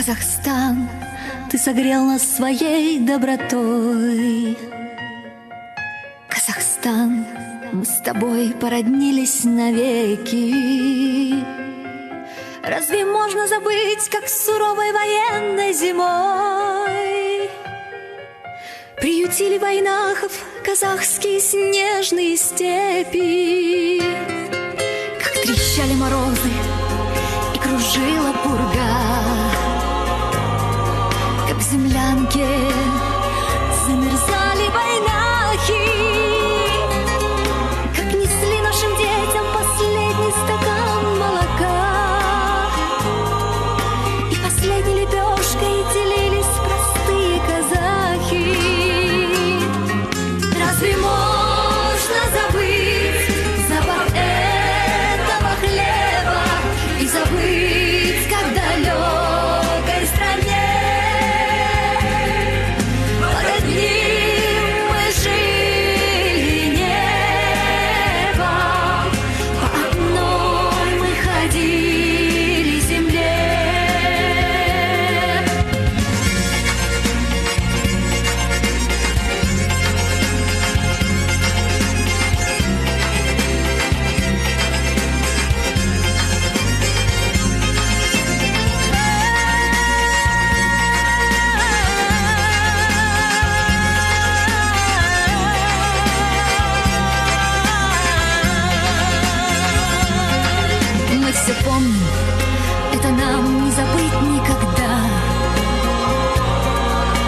Казахстан, ты согрел нас своей добротой. Казахстан, мы с тобой породнились навеки. Разве можно забыть, как суровой военной зимой приютили войнахов казахские снежные степи? Как трещали морозы и кружила пурга, как в землянке замерзали войнахи, как несли нашим детям последний стакан молока, и последней лепешкой делились простые казахи. Разве можно забыть запах этого хлеба и забыть, как в далекой стране под одним мы жили небом, по одной мы ходили земле? Мы все помним, это нам не забыть никогда.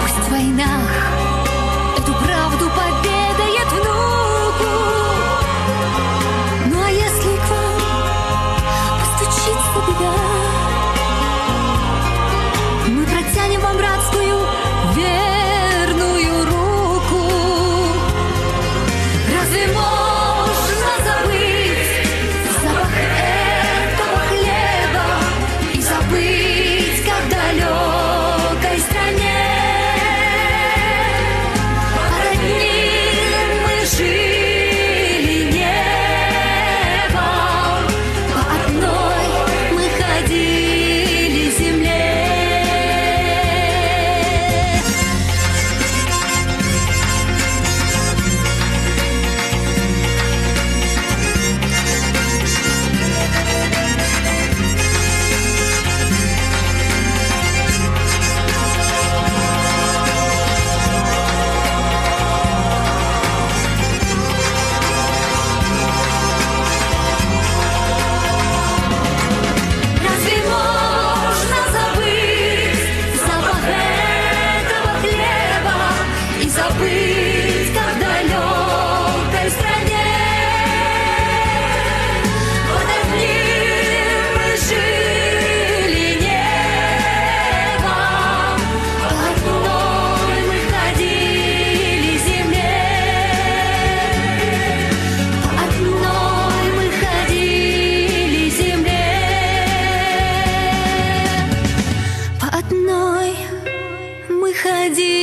Пусть в войнах эту правду поведает внуку. Ну а если к вам постучится беда, мы протянем вам братскую верную руку. Разве можно забыть запах этого хлеба и забыть, как в далекой стране под одним мы жили небом, по одной мы ходили земле? Разве можно забыть запах этого хлеба и забыть, как в далекой стране под одним мы жили небом, по одной мы ходили земле, по одной мы ходили земле, по одной мы ходили.